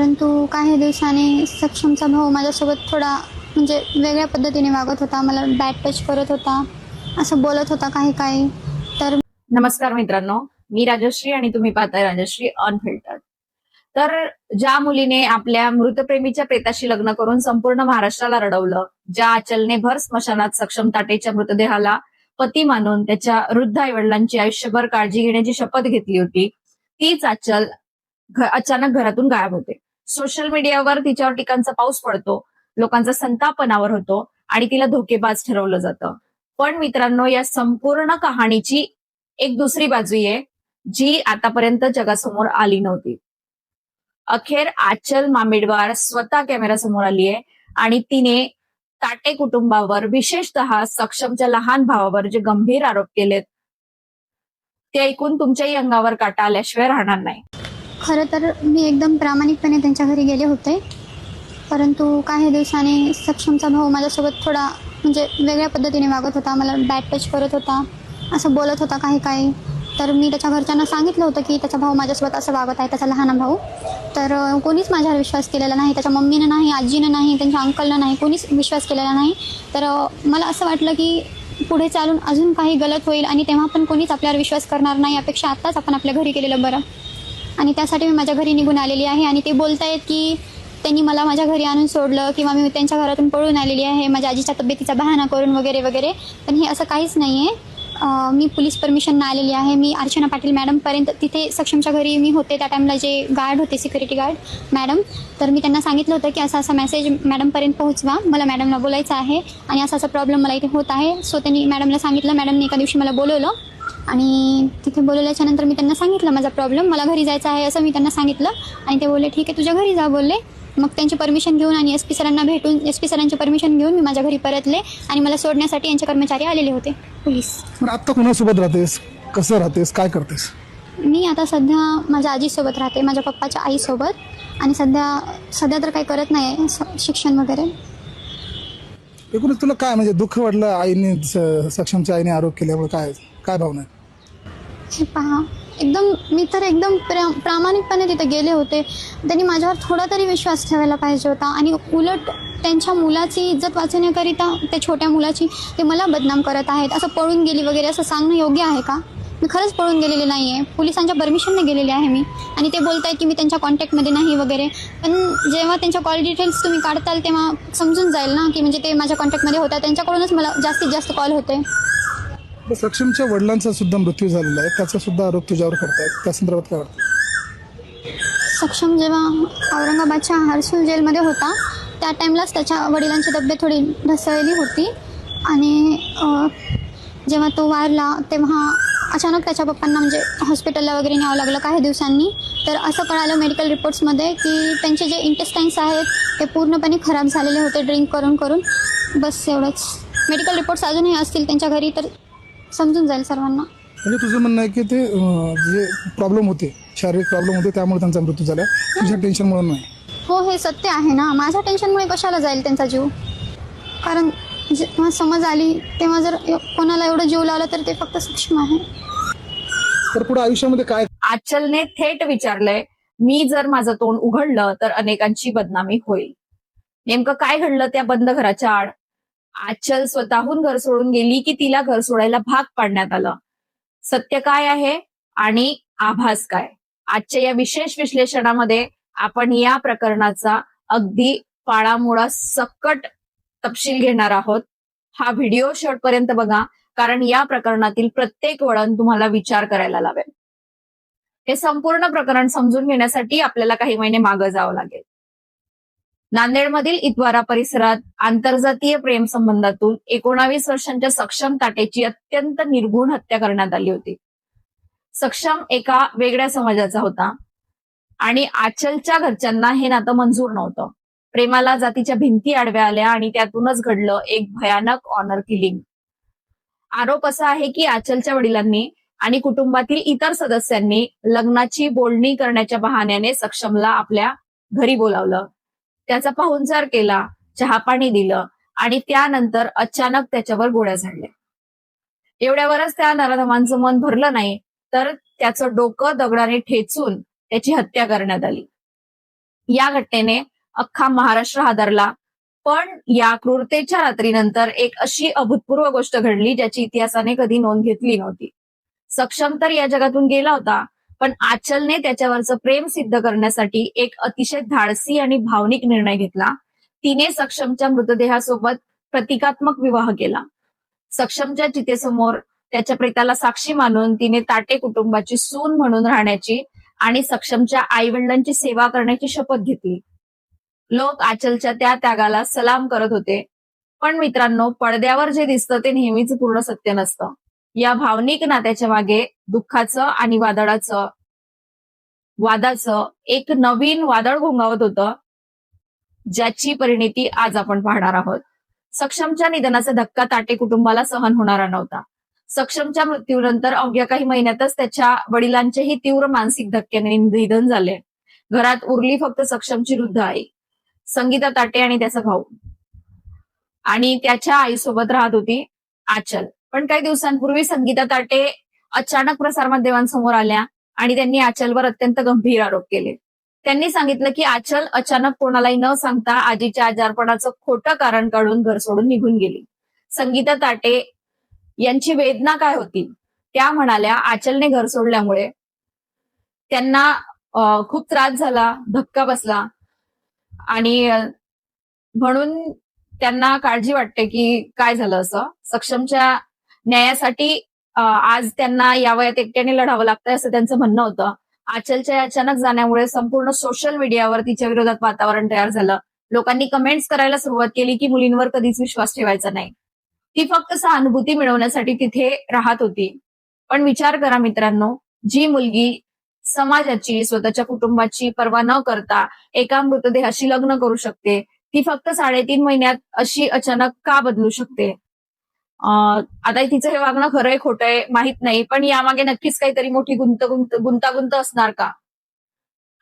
परंतु काही दिवसांनी सक्षमचा भाऊ माझ्यासोबत थोडा म्हणजे वेगळ्या पद्धतीने वागत होता. मला बॅड टच करत होता, असं बोलत होता काही काही. तर नमस्कार मित्रांनो, मी राजश्री आणि तुम्ही पाहताय राजश्री अनफिल्टर्ड. तर ज्या मुलीने आपल्या मृतप्रेमीच्या प्रेताशी लग्न करून संपूर्ण महाराष्ट्राला रडवलं, ज्या आचलने भर स्मशानात सक्षम ताटेच्या मृतदेहाला पती मानून त्याच्या वृद्ध आईवडिलांची आयुष्यभर काळजी घेण्याची शपथ घेतली होती, तीच आचल अचानक घरातून गायब होते. सोशल मीडियावर तिच्यावर टीकांचा पाऊस पडतो, लोकांचा संताप अनावर होतो आणि तिला धोकेबाज ठरवलं जातं. पण मित्रांनो, या संपूर्ण कहाणीची एक दुसरी बाजू आहे, जी आतापर्यंत जगासमोर आली नव्हती. अखेर आचल मामेडवार स्वतः कॅमेऱ्यासमोर आली आहे आणि तिने ताटे कुटुंबावर, विशेषतः सक्षमच्या लहान भावावर जे गंभीर आरोप केलेत, ते ऐकून तुमच्याही अंगावर काटा आल्याशिवाय राहणार नाही. खरं तर मी एकदम प्रामाणिकपणे त्यांच्या घरी गेले होते. परंतु काही दिवसांनी सक्षमचा भाऊ माझ्यासोबत थोडा म्हणजे वेगळ्या पद्धतीने वागत होता. मला बॅड टच करत होता, असं बोलत होता काही काही. तर मी त्याच्या घरच्यांना सांगितलं होतं की त्याचा भाऊ माझ्यासोबत असं वागत आहे, त्याचा लहान भाऊ. तर कोणीच माझ्यावर विश्वास केलेला नाही. त्याच्या मम्मीनं नाही, आजीनं नाही, त्यांच्या अंकलनं नाही, कोणीच विश्वास केलेला नाही. तर मला असं वाटलं की पुढे चालून अजून काही गलत होईल आणि तेव्हा पण कोणीच आपल्यावर विश्वास करणार नाही. यापेक्षा आत्ताच आपण आपल्या घरी केलेलं बरं. आणि त्यासाठी मी माझ्या घरी निघून आलेली आहे. आणि ते बोलत आहेत की त्यांनी मला माझ्या घरी आणून सोडलं किंवा मी त्यांच्या घरातून पळून आलेली आहे माझ्या आजीच्या तब्येतीचा बहाणा करून वगैरे वगैरे. पण हे असं काहीच नाही आहे. मी पोलीस परमिशननं आलेली आहे. मी अर्चना पाटील मॅडमपर्यंत, तिथे सक्षमच्या घरी मी होते त्या टाईमला, जे गार्ड होते, सिक्युरिटी गार्ड मॅडम. तर मी त्यांना सांगितलं होतं की असा मेसेज मॅडमपर्यंत पोहोचवा, मला मॅडमला बोलायचं आहे आणि असा प्रॉब्लेम मला इथे होत आहे. सो त्यांनी मॅडमला सांगितलं. मॅडमने एका दिवशी मला बोलवलं आणि तिथे बोलवल्याच्या नंतर मी त्यांना सांगितलं माझा प्रॉब्लेम, मला घरी जायचं आहे असं मी त्यांना सांगितलं. आणि ते बोलले ठीक आहे तुझ्या घरी जा बोलले. मग त्यांची परमिशन घेऊन आणि SP सरांना भेटून, SP सरांची परमिशन घेऊन मी माझ्या घरी परतले आणि मला सोडण्यासाठी यांचे कर्मचारी आलेले होते, पोलीस. आता कोणासोबत राहतेस, कसं राहतेस, काय करतेस? मी आता सध्या माझ्या आजीसोबत राहते, माझ्या पप्पाच्या आईसोबत. आणि सध्या तर काही करत नाही आहे, शिक्षण वगैरे. एकूणच तुला काय म्हणजे दुःख वाटलं आईने, सक्षमच्या आईने आरोप केल्यामुळे? काय काय भावना आहे? हे पहा, मी तर एकदम प्रामाणिकपणे तिथे गेले होते. त्यांनी माझ्यावर थोडा तरी विश्वास ठेवायला पाहिजे होता. आणि उलट त्यांच्या मुलाची इज्जत वाचवण्याकरिता, त्या छोट्या मुलाची, ते मला बदनाम करत आहेत. असं पळून गेली वगैरे असं सांगणं योग्य आहे का? मी खरंच पळून गेलेली नाही आहे, पोलिसांच्या परमिशनने गेलेली आहे मी. आणि ते बोलत आहेत की मी त्यांच्या कॉन्टॅक्टमध्ये नाही वगैरे. पण जेव्हा त्यांच्या कॉल डिटेल्स तुम्ही काढताल तेव्हा समजून जाईल ना की म्हणजे ते माझ्या कॉन्टॅक्टमध्ये होता. त्यांच्याकडूनच मला जास्तीत जास्त कॉल होते. सक्षमच्या वडिलांचा सुद्धा मृत्यू झालेला आहे, त्याचा सुद्धा आरोप तुझ्यावर करतायत, त्या संदर्भात काय वाटतं? सक्षम जेव्हा औरंगाबादच्या हर्सुल जेलमध्ये होता त्या टाईमलाच त्याच्या वडिलांची तब्येत थोडी ढसळली होती. आणि जेव्हा तो वारला तेव्हा अचानक त्याच्या पप्पांना म्हणजे हॉस्पिटलला वगैरे न्यावं लागलं काही दिवसांनी. तर असं कळालं मेडिकल रिपोर्ट्समध्ये की त्यांचे जे इंटेस्टाईन्स आहेत ते पूर्णपणे खराब झालेले होते ड्रिंक करून करून. बस एवढंच. मेडिकल रिपोर्ट्स अजूनही असतील त्यांच्या घरी तर समजून जाईल सर्वांना. म्हणजे तुझं म्हणणं आहे की ते जे प्रॉब्लेम होते, शारीरिक प्रॉब्लेम होते, त्यामुळे त्यांचा मृत्यू झाला, तुझ्या टेन्शनमुळे नाही? हो, हे सत्य आहे ना. माझ्या टेन्शनमुळे कशाला जाईल त्यांचा जीव? कारण जेव्हा समज आली तेव्हा जर कोणाला एवढं जीव लावला तर ते फक्त सक्षम आहे. तर पुढे आयुष्यामध्ये काय? आचलने थेट विचारलंय, मी जर माझं तोंड उघडलं तर अनेकांची बदनामी होईल. नेमकं काय घडलं त्या बंद घराच्या आड? आचल स्वतःहून घर सोडून गेली की तिला घर सोडायला भाग पाडण्यात आलं? सत्य काय आहे आणि आभास काय? आजच्या या विशेष विश्लेषणामध्ये आपण या प्रकरणाचा अगदी पाळामुळा सकट तपशील घेणार आहोत. हा व्हिडिओ शेवटपर्यंत बघा, कारण या प्रकरणातील प्रत्येक वळण तुम्हाला विचार करायला लावेल. हे संपूर्ण प्रकरण समजून घेण्यासाठी आपल्याला काही महिने मागं जावं लागेल. नांदेडमधील इतवारा परिसरात आंतरजातीय प्रेम संबंधातून 19 वर्षांच्या सक्षम ताटेची अत्यंत निर्घुण हत्या करण्यात आली होती. सक्षम एका वेगळ्या समाजाचा होता आणि आचलच्या घरच्यांना हे नातं मंजूर नव्हतं. प्रेमाला जातीच्या भिंती आडव्या आल्या आणि त्यातूनच घडलं एक भयानक ऑनर किलिंग. आरोप असा आहे की आचलच्या वडिलांनी आणि कुटुंबातील इतर सदस्यांनी लग्नाची बोलणी करण्याच्या बहाण्याने सक्षमला आपल्या घरी बोलावलं, त्याचा पाहुणचार केला, चहा पाणी दिलं आणि त्यानंतर अचानक त्याच्यावर गोळ्या झाडल्या. एवढ्यावरच त्या नराधमांचं मन भरलं नाही, तर त्याचं डोकं दगडाने ठेचून त्याची हत्या करण्यात आली. या घटनेने अख्खा महाराष्ट्र हादरला. पण या क्रूरतेच्या रात्रीनंतर एक अशी अभूतपूर्व गोष्ट घडली ज्याची इतिहासाने कधी नोंद घेतली नव्हती. सक्षम तर या जगातून गेला होता, पण आचलने त्याच्यावरचं प्रेम सिद्ध करण्यासाठी एक अतिशय धाडसी आणि भावनिक निर्णय घेतला. तिने सक्षमच्या मृतदेहासोबत प्रतिकात्मक विवाह केला. सक्षमच्या चितेसमोर त्याच्या प्रेताला साक्षी मानून तिने ताटे कुटुंबाची सून म्हणून राहण्याची आणि सक्षमच्या आई वडिलांची सेवा करण्याची शपथ घेतली. लोक आचलच्या त्या त्यागाला सलाम करत होते. पण मित्रांनो, पडद्यावर जे दिसतं ते नेहमीच पूर्ण सत्य नसतं. या भावनिक नात्याच्या मागे दुःखाचं आणि वादाचं एक नवीन वादळ घोंगावत होतं, ज्याची परिणिती आज आपण पाहणार आहोत. सक्षमच्या निधनाचा धक्का ताटे कुटुंबाला सहन होणारा नव्हता. सक्षमच्या मृत्यूनंतर अवघ्या काही महिन्यातच त्याच्या वडिलांचेही तीव्र मानसिक धक्क्याने निधन झाले. घरात उरली फक्त सक्षमची वृद्ध आई, संगीता ताटे आणि त्याचा भाऊ, आणि त्याच्या आईसोबत राहत होती आचल. पण काही दिवसांपूर्वी संगीता ताटे अचानक प्रसारमाध्यमांसमोर आल्या आणि त्यांनी आचलवर अत्यंत गंभीर आरोप केले. त्यांनी सांगितलं की आचल अचानक कोणालाही न सांगता आजीच्या आजारपणाचं खोटं कारण काढून घर सोडून निघून गेली. संगीता ताटे यांची वेदना काय होती त्या म्हणाल्या, आचलने घर सोडल्यामुळे त्यांना खूप त्रास झाला, धक्का बसला आणि म्हणून त्यांना काळजी वाटते की काय झालं असं. सक्षमच्या न्यायासाठी आज त्यांना या वयात एकट्याने लढावं लागतंय असं त्यांचं म्हणणं होतं. आचलच्या अचानक जाण्यामुळे संपूर्ण सोशल मीडियावर तिच्या विरोधात वातावरण तयार झालं. लोकांनी कमेंट्स करायला सुरुवात केली की मुलींवर कधीच विश्वास ठेवायचा नाही. ती फक्त सहानुभूती मिळवण्यासाठी तिथे राहत होती. पण विचार करा मित्रांनो, जी मुलगी समाजाची, स्वतःच्या कुटुंबाची पर्वा न करता एका मृतदेहाशी लग्न करू शकते, ती फक्त 3.5 महिन्यात अशी अचानक का बदलू शकते? आता तिचं हे वागणं खरंय खोटंय माहित नाही, पण यामागे नक्कीच काहीतरी मोठी गुंतागुंत असणार का?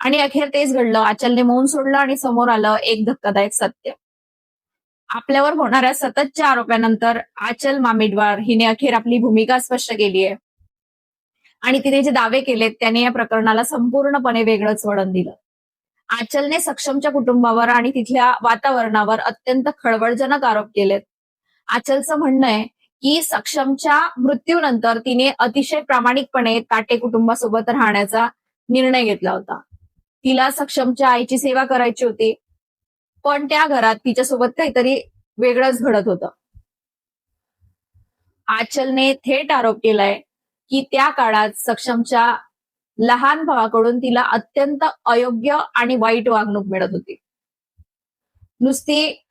आणि अखेर तेच घडलं. आचलने मौन सोडलं आणि समोर आलं एक धक्कादायक सत्य. आपल्यावर होणाऱ्या सततच्या आरोपानंतर आचल मामेडवार हिने अखेर आपली भूमिका स्पष्ट केली आहे आणि तिने जे दावे केलेत त्याने या प्रकरणाला संपूर्णपणे वेगळंच वळण दिलं. आचलने सक्षमच्या कुटुंबावर आणि तिथल्या वातावरणावर अत्यंत खळबळजनक आरोप केलेत. आचलचं म्हणणं आहे की सक्षमच्या मृत्यूनंतर तिने अतिशय प्रामाणिकपणे ताटे कुटुंबासोबत राहण्याचा निर्णय घेतला होता. तिला सक्षमच्या आईची सेवा करायची होती, पण त्या घरात तिच्यासोबत काहीतरी वेगळंच घडत होतं. आचलने थेट आरोप केलाय की त्या काळात सक्षमच्या लहान भावाकडून तिला अत्यंत अयोग्य आणि वाईट वागणूक मिळत होती. नुसती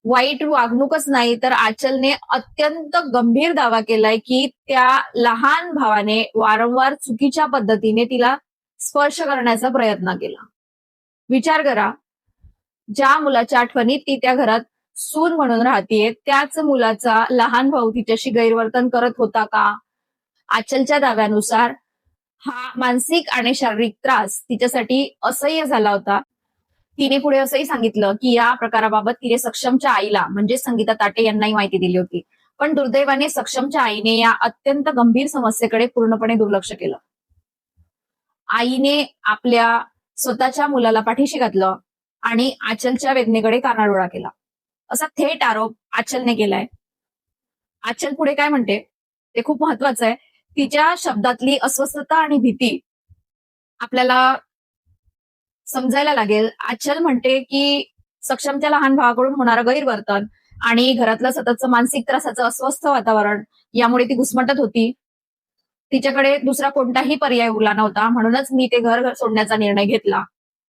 वाईट वागणूकच नाही तर आचलने अत्यंत गंभीर दावा केलाय की त्या लहान भावाने वारंवार चुकीच्या पद्धतीने तिला स्पर्श करण्याचा प्रयत्न केला. विचार करा, ज्या मुलाच्या आठवणीत ती त्या घरात सून म्हणून राहतीये त्याच मुलाचा लहान भाऊ तिच्याशी गैरवर्तन करत होता का? आचलच्या दाव्यानुसार हा मानसिक आणि शारीरिक त्रास तिच्यासाठी असह्य झाला होता. तिने पुढे असंही सांगितलं की या प्रकाराबाबत तिने सक्षमच्या आईला म्हणजे संगीता ताटे यांनाही माहिती दिली होती. पण दुर्दैवाने सक्षमच्या आईने या अत्यंत गंभीर समस्येकडे पूर्णपणे दुर्लक्ष केलं. आईने आपल्या स्वतःच्या मुलाला पाठीशी घातलं आणि आचलच्या वेदनेकडे कानाडोळा केला, असा थेट आरोप आचलने केलाय. आचल पुढे काय म्हणते ते खूप महत्वाचं आहे. तिच्या शब्दातली अस्वस्थता आणि भीती आपल्याला समजायला लागेल. आचल म्हणते की सक्षमच्या लहान भावाकडून होणारं गैरवर्तन आणि घरातलं सततचं मानसिक त्रासाचं अस्वस्थ वातावरण यामुळे ती घुसमटत होती. तिच्याकडे दुसरा कोणताही पर्याय उरला नव्हता, म्हणूनच मी ते घर सोडण्याचा निर्णय घेतला,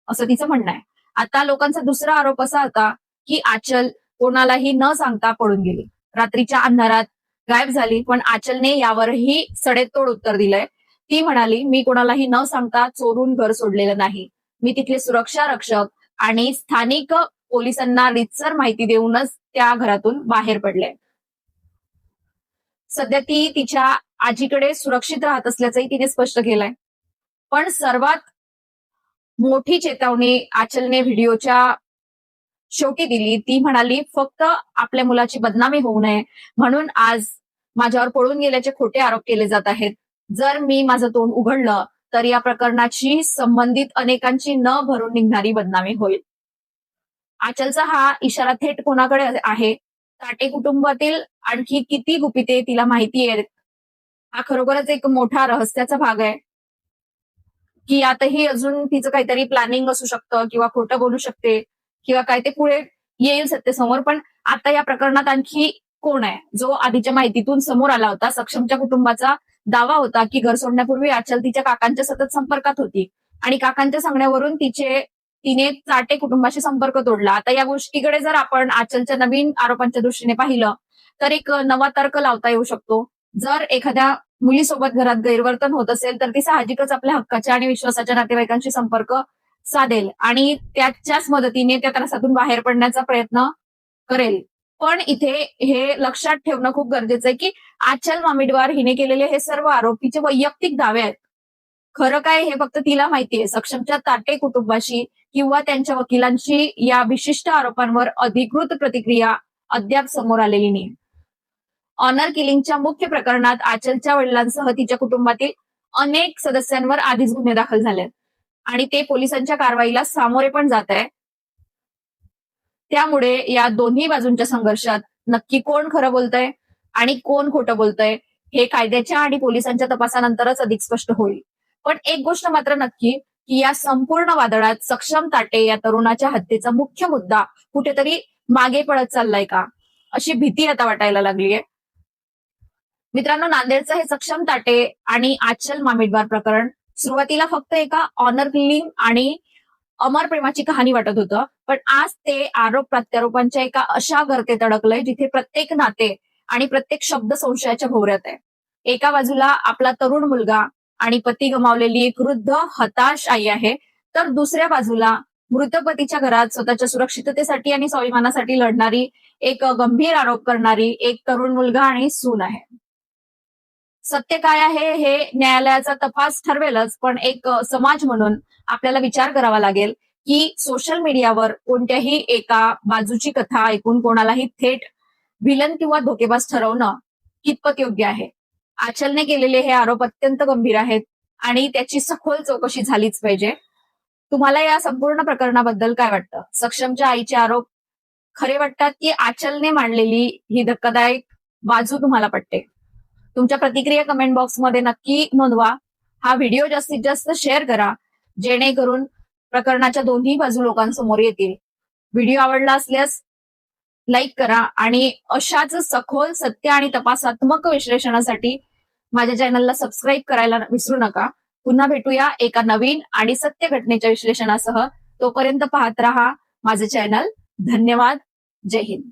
असं तिचं म्हणणं आहे. आता लोकांचा दुसरा आरोप असा होता की आचल कोणालाही न सांगता पळून गेली, रात्रीच्या अंधारात गायब झाली. पण आचलने यावरही सडेतोड उत्तर दिलंय. ती म्हणाली, मी कोणालाही न सांगता चोरून घर सोडलेलं नाही. मी तिथले सुरक्षा रक्षक आणि स्थानिक पोलिसांना रीतसर माहिती देऊनच त्या घरातून बाहेर पडले. सध्या ती तिच्या आजीकडे सुरक्षित राहत असल्याचंही तिने स्पष्ट केलंय. पण सर्वात मोठी चेतावणी आचलने व्हिडिओच्या शेवटी दिली. ती म्हणाली, फक्त आपल्या मुलाची बदनामी होऊ नये म्हणून आज माझ्यावर पळून गेल्याचे खोटे आरोप केले जात आहेत. जर मी माझं तोंड उघडलं तर या प्रकरणाची संबंधित अनेकांची न भरून निघणारी बदनामी होईल. आचलचा हा इशारा थेट कोणाकडे आहे? ताटे कुटुंबातील आणखी किती गुपिते तिला माहिती आहेत? हा खरोखरच एक मोठा रहस्याचा भाग आहे की यातही अजून तिचं काहीतरी प्लॅनिंग असू शकतं किंवा खोटं बोलू शकते किंवा काय ते पुढे येईल सत्तेसमोर. पण आता या प्रकरणात आणखी कोण आहे जो आधीच्या माहितीतून समोर आला होता? सक्षमच्या कुटुंबाचा दावा होता की घर सोडण्यापूर्वी आचल तिच्या काकांच्या सतत संपर्कात होती आणि काकांच्या सांगण्यावरून तिने चाटे कुटुंबाशी संपर्क तोडला. आता या गोष्टीकडे जर आपण आचलच्या नवीन आरोपांच्या दृष्टीने पाहिलं तर एक नवा तर्क लावता येऊ शकतो. जर एखाद्या मुलीसोबत घरात गैरवर्तन होत असेल तर ती साहजिकच आपल्या हक्काच्या आणि विश्वासाच्या नातेवाईकांशी संपर्क साधेल आणि त्याच्याच मदतीने त्या त्रासातून बाहेर पडण्याचा प्रयत्न करेल. पण इथे हे लक्षात ठेवणं खूप गरजेचं आहे की आचल मामिडवार हिने केलेले हे सर्व आरोप तिचे वैयक्तिक दावे आहेत. खरं काय हे फक्त तिला माहितीये. सक्षमच्या ताटे कुटुंबाशी किंवा त्यांच्या वकिलांशी या विशिष्ट आरोपांवर अधिकृत प्रतिक्रिया अद्याप समोर आलेली नाही. ऑनर किलिंगच्या मुख्य प्रकरणात आचलच्या वडिलांसह तिच्या कुटुंबातील अनेक सदस्यांवर आधीच गुन्हे दाखल झालेत आणि ते पोलिसांच्या कारवाईला सामोरे पण जात आहे. त्यामुळे या दोन्ही बाजूंच्या संघर्षात नक्की कोण खरं बोलतंय आणि कोण खोटं बोलतंय हे कायद्याच्या आणि पोलिसांच्या तपासानंतरच अधिक स्पष्ट होईल. पण एक गोष्ट मात्र नक्की की या संपूर्ण वादळात सक्षम ताटे या तरुणाच्या हत्येचा मुख्य मुद्दा कुठेतरी मागे पडत चाललाय का, अशी भीती आता वाटायला लागलीय. मित्रांनो, नांदेडचं हे सक्षम ताटे आणि आचल मामिडवार प्रकरण सुरुवातीला फक्त एका ऑनर किलिंग आणि अमर प्रेमाची कहाणी वाटत होतं. पण आज ते आरोप प्रत्यारोपांच्या एका अशा गर्तेत अडकलंय जिथे प्रत्येक नाते आणि प्रत्येक शब्द संशयाच्या भोवऱ्यात आहे. एका बाजूला आपला तरुण मुलगा आणि पती गमावलेली एक वृद्ध हताश आई आहे, तर दुसऱ्या बाजूला मृत पतीच्या घरात स्वतःच्या सुरक्षिततेसाठी आणि स्वाभिमानासाठी लढणारी एक गंभीर आरोप करणारी एक तरुण मुलगा आणि सून आहे. सत्य काय आहे हे न्यायालयाचा तपास ठरवेलच, पण एक समाज म्हणून आपल्याला विचार करावा लागेल की सोशल मीडियावर कोणत्याही एका बाजूची कथा ऐकून कोणालाही थेट विलन किंवा धोकेबाज ठरवणं कितपत योग्य आहे. आचलने केलेले हे आरोप अत्यंत गंभीर आहेत आणि त्याची सखोल चौकशी झालीच पाहिजे. तुम्हाला या संपूर्ण प्रकरणाबद्दल काय वाटतं? सक्षमच्या आईचे आरोप खरे वाटतात की आचलने मांडलेली ही धक्कादायक बाजू तुम्हाला पटते? तुमच्या प्रतिक्रिया कमेंट बॉक्समध्ये नक्की नोंदवा. हा व्हिडिओ जास्तीत जास्त शेअर करा जेणेकरून प्रकरणाच्या दोन्ही बाजू लोकांसमोर येतील. व्हिडिओ आवडला असल्यास लाईक करा आणि अशाच सखोल सत्य आणि तपासात्मक विश्लेषणासाठी माझ्या चॅनलला सबस्क्राईब करायला विसरू नका. पुन्हा भेटूया एका नवीन आणि सत्य घटनेच्या विश्लेषणासह. तोपर्यंत पाहत रहा माझे चॅनल. धन्यवाद. जय हिंद.